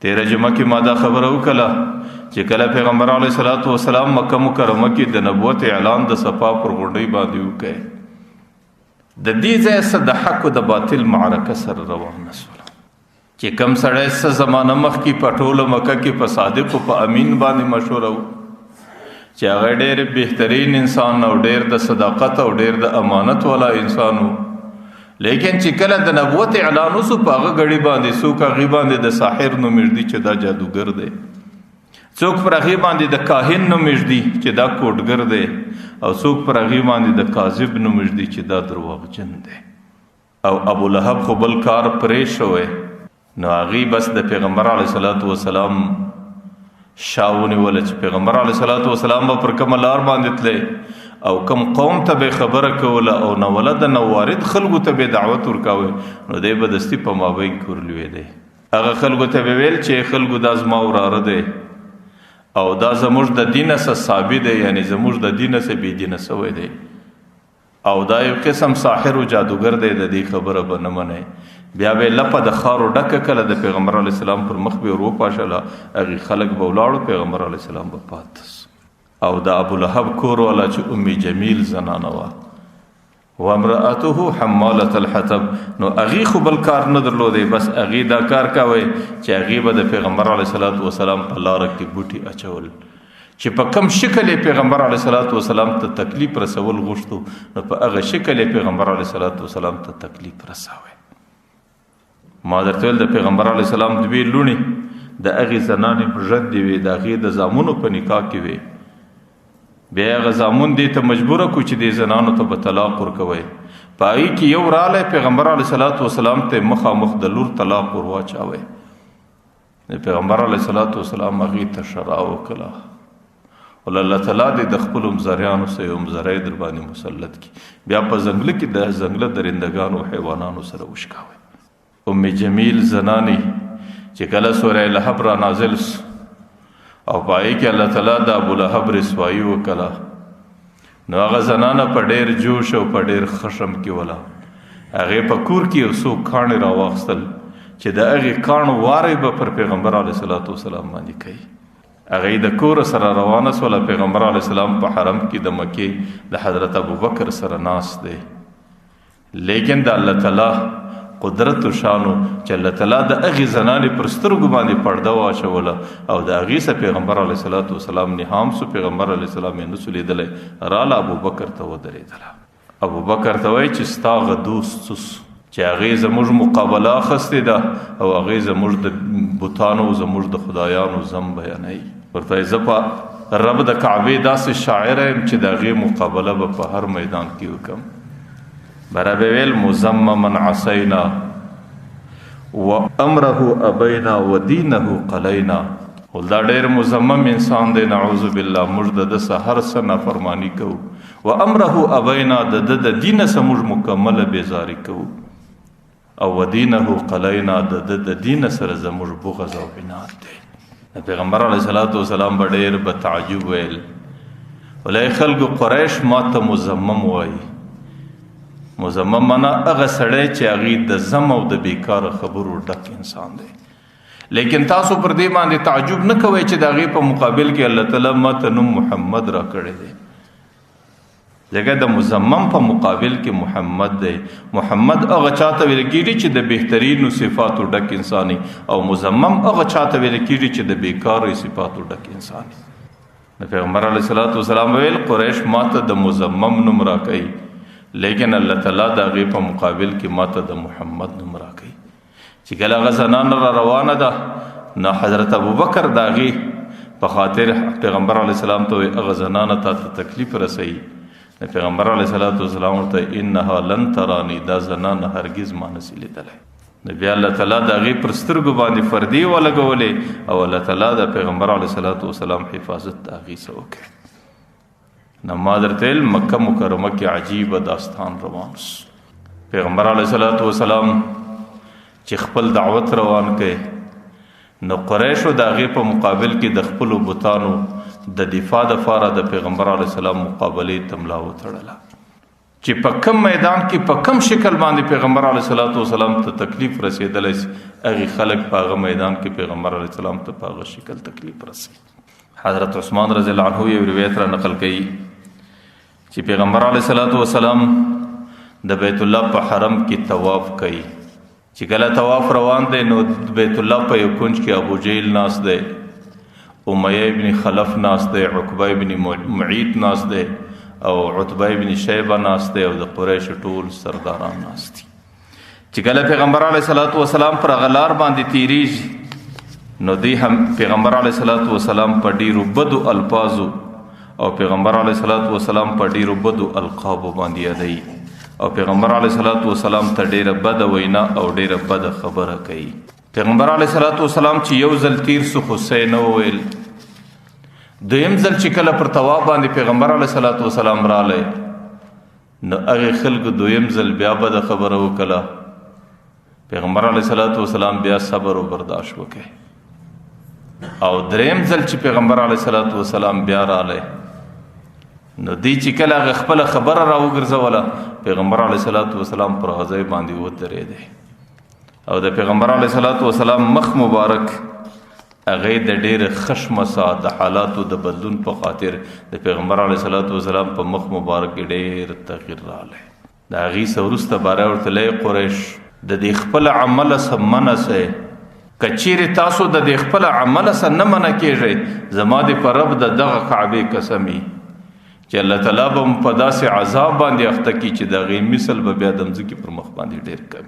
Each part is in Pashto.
تیره جمعه کې ما دا خبره وکړه چې کله پیغمبر علیه الصلاۃ والسلام مکه مکرمه کې د نبوت اعلان د صفا پر غونډۍ باندې وکړ، د دې ځای څخه د حق او د باطل معرکه سره روانه شوه چې کم سړی څه زمانه مخکې په ټوله مکه کې په صادق او په امین باندې مشهور و چې هغه ډېر بهترین انسان او ډېر د صداقت او ډېر د امانت والا انسان و، لیکن چې کله د نبوت اعلان وسو په هغه غړي باندې څوک هغې باندې د ساحر نوم ایږدي چې دا جادوګر دی، څوک پر هغې باندې د کاهن نوم ایږدي چې دا کوډګر دی، او څوک پر هغې باندې د کاذب نوم ایږدي چې دا درواغجن دی. او ابو لهب خو بل کار پرې شوی، نو هغې بس د پیغمبر علیه الصلاۃ والسلام شا ونیوله چې پیغمبر علیه الصلاۃ والسلام به پر کومه لار باندې تللی او کم قوم ته به خبره کوله او نه ولد نه وارد خلکو ته به دعوت ورکاوه، نو دی به دستي په مابین کې ورلوی دی. هغه خلکو ته به ویل چې خلکو دا زما وراره دی او دا زموږ د دینه څخه ثابت دی، یعنی زموږ د دینه څخه بې دینه سوی دی او دا یو قسم ساحر او جادوګر دی، د دې خبره به نه منئ. بیا به لپه د خارو ډکه کله د پیغمبر علیه السلام پر مخ به ور وپاشله، هغې خلک به ولاړو، پیغمبر علیه السلام به پاته او د ابو لهب کور والا چې ام جمیل زنانه وه و امرأته حمالة الحطب، نو هغې خو بل کار نه درلودی، بس هغې دا کار کوی چې هغې به د پیغمبر علیه الصلاۃ والسلام په لاره کې بوټي اچول چې په کم شکل یې پیغمبر علیه الصلاۃ والسلام ته تکلیف رسول غوښتو، نو په هغه شکل یې پیغمبر علیه الصلاۃ والسلام ته تکلیف رساوی. ما درته ویل د پیغمبر علیه السلام دوې لوڼې د هغې زنانې په ژوند دې وې، د هغې د زامنو په نکاح کې وې، بیا هغه زامن دې ته مجبوره کړو چې دې زنانو ته به طلاق ورکوئ. په هغې کې یو رالی پیغمبر علیه الصلاۃ والسلام ته مخامخ د لور طلاق ور واچاوی. د پیغمبر علیه الصلاۃ والسلام هغې ته شرع وکړه، ول الله تعالی دې د خپلو مزریانو سره یو مزری در باندې مسلط کړي، بیا په ځنګله کې د ځنګله درندګانو او حیوانانو سره وشکاوی. ام جمیل زنانی چې کله سوره لهب را نازل او پای کې الله تعالی د ابو لهب رسوایی وکړه، نو هغه زنانه په ډېر جوش او په ډېر خشم کې وله، هغې په کور کې یو څو کاڼې راواخیستل چې د هغې کاڼو واری به پر پیغمبر علیه الصلاۃ والسلام باندې کوي. هغې د کور سره روانه سوله، پیغمبر علیه السلام په حرم کې د مکې د حضرت ابوبکر سره ناست دی، لیکن د الله تعالی قدرت و شانو چې الله تعالی د هغې زنانې پر سترګو باندې پرده واچوله او د هغې سره پیغمبر علیه الصلاۃ والسلام نهام سو، پیغمبر علیه السلام یې نسو لیدلی، راله ابوبکر ته ودرېدله. ابوبکر ته وایي چې ستا هغه دوست چې هغې زموږ مقابله اخیستې ده او هغې زموږ د بوتانو زموږ د خدایانو زم بیانوي، ورته وایي زه په رب د کعبې داسې شاعره یم چې د هغې مقابله به په هر میدان کې وکړم. برا بویل مزمما عصینا و امره ابینا و دینه قلینا، دا ډېر مزمم انسان دی، نعوذ بالله، موږ د ده څه هر څه نافرماني کوو، و امره ابینا، د ده د دینه څه موږ مکمله بیزاري کوو، او و دینه قلینا، د ده د دینه سره زموږ بغض او عناد دی. د پیغمبر علیه الصلاۃ والسلام به ډېر به تعجب ویل، ولای خلکو قریش ما ته مزمم وایي. مزمم معنا هغه سړی چې هغې د زم او د بیکاره خبرو ډک انسان دی، لیکن تاسو پر دې باندې تعجب نه کوئ چې د هغې په مقابل کې الله تعالی ماته نوم محمد را کړی دی، ځکه د مزمم په مقابل کې محمد دی. محمد هغه چاته ویل کېږي چې د بهترینو صفاتو ډک انساني، او مزمم هغه چاته ویل کېږي چې د بیکاره صفاتو ډک انساني. د پیغمبر علیه الصلاۃ والسلام ویل قریش ماته د مزمم نوم را کوي، لیکن الله تعالی د هغې په مقابل کې ماته د محمد نوم را کوي. چې کله هغه زنانه را روانه ده، نو حضرت ابوبکر د هغې په خاطر پیغمبر علیه السلام ته وایي هغه زنانه تا ته تکلیف رسوي، د پیغمبر علیه الصلاۃ والسلام ورته انها لن ترانی، دا زنانه هرګز ما نسي لیدلی. نو بیا الله تعالی د هغې پر سترګو باندې فردې ولګولې او الله تعالی د پیغمبر علیه الصلاۃ والسلام حفاظت د هغې څه وکړي. نو ما درته ویل مکه مکرمه کې عجیبه داستان روان سو. پیغمبر علیه الصلاۃ والسلام چې خپل دعوت روان کړي، نو قریشو د هغې په مقابل کې د خپلو بتانو د دفاع دپاره د پیغمبر علیه السلام مقابلې ته ملا وتړله چې په کم میدان کې په کم شکل باندې پیغمبر علیه الصلاۃ والسلام ته تکلیف رسیدلی سي هغه خلک په هغه میدان کې پیغمبر علیه السلام ته په هغه شکل تکلیف رسي. حضرت عثمان رضی الله عنه یو روایت را نقل کړي چې پیغمبر علیه الصلاۃ والسلام د بیت الله په حرم کې طواف کوي. چې کله طواف روان دی نو بیت الله په یو کونج کې ابو جهل ناست دی، امیہ ابن خلف ناست دی، عقبہ ابن معیط ناست دی او عتبہ ابن شیبہ ناست دی او د قریش ټول سرداران ناست دي. چې کله پیغمبر علیه الصلاۃ والسلام پر غلار باندې تیریږي نو دی هم پیغمبر علیه الصلاۃ والسلام په ډیرو بدو الفاظو او پیغمبر علیه الصلاۃ والسلام په ډیرو بدو القابو باندې یادوي او پیغمبر علیه الصلاۃ والسلام ته ډیره بد وینا او ډیره بد خبره کوي. پیغمبر علیه الصلاۃ والسلام چې یو ځل تیر سو حسین ویل، دویم ځل چې کله پر طواف باندې پیغمبر علیه الصلاۃ والسلام رالی نو هغه خلکو دویم ځل بیا بد خبره وکړه، پیغمبر علیه الصلاۃ والسلام بیا صبر او برداشت وکړي او دریم ځل چې پیغمبر علیه الصلاۃ والسلام بیا رالی نو دی چې کله هغه خپله خبره را وګرځوله پیغمبر علیه الصلاۃ والسلام پر غزی باندې ودرېدی او د پیغمبر علیه الصلاۃ والسلام مخ مبارک هغه د ډېر خشمسا د حالاتو د بدلون په خاطر د پیغمبر علیه الصلاۃ والسلام په مخ مبارک ډېر تغییر راغلی. د هغې څه وروسته باره ورته لای قریش د دې خپل عمله څه منع سئ، که چیرې تاسو د دې خپل عمله څه نه منع کېږئ زما د په رب د دغه کعبې قسمي چې الله تعالی به مو په داسې عذاب باندې اخته کړي چې د هغې مثل به بیا د مځکې پر مخ باندې ډېر کم.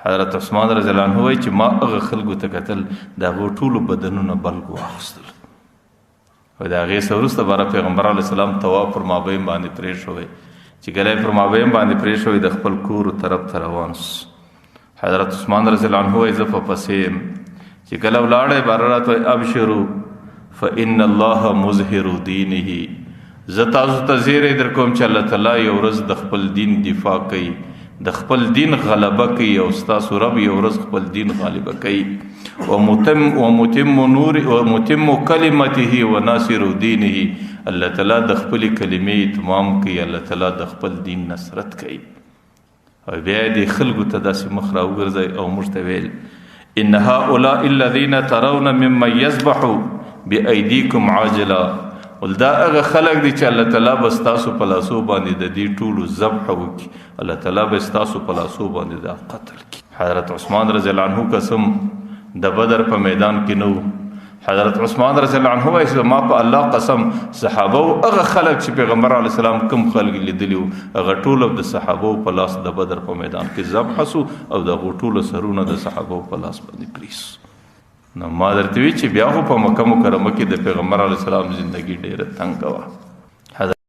حضرت عثمان رضی الله عنه وایي چې ما هغه خلکو ته کتل د هغو ټولو بدنونه بلګ واخیستل او د هغې څه وروسته باره پیغمبر علیه السلام طواف پر مابین باندې پرې شوی چې کله یې پر مابین باندې پرې شوی د خپل کور طرف ته روان سو. حضرت عثمان رضی الله عنه وایي زه په پسې یم چې کله ولاړی باره راته وایي ابشروا فإن الله مظهر دینه، زه تاسو ته زیری در کوم چې الله تعالی یو ورځ د خپل دین دفاع کوي، د خپل دین غلبه کوي او ستاسو رب یو ورځ خپل دین غالبه کوي. ومتم کلمته وناصر دینه، الله تعالی د خپل کلمې اتمام کوي، الله تعالی د خپل دین نصرت کوي. او بیا دې خلکو ته داسې مخ را وګرځئ او موږ ته ویل ان هؤلاء الذین ترون ممن یذبح بأیدیکم عاجلا، ولدا هغه خلک دي چې الله تعالی به ستاسو په لاسو باندې د دې ټولو ذبح وکړي، الله تعالی به ستاسو په لاسو باندې دا قتل کړي. حضرت عثمان رضی الله عنه قسم د بدر په میدان کې نو، حضرت عثمان رضی الله عنه وایي ما په الله قسم صحابه او هغه خلک چې پیغمبر علیه السلام کوم خلک لیدلي وو هغه ټول د صحابه په لاس د بدر په میدان کې ذبح سو او د هغو ټولو سرونه د صحابه په لاس باندې پرې سو. نو ما درته وی چې بیا خو په مکه مکرمه کې د پیغمبر علیه السلام زندگی ډیره تنګه وه.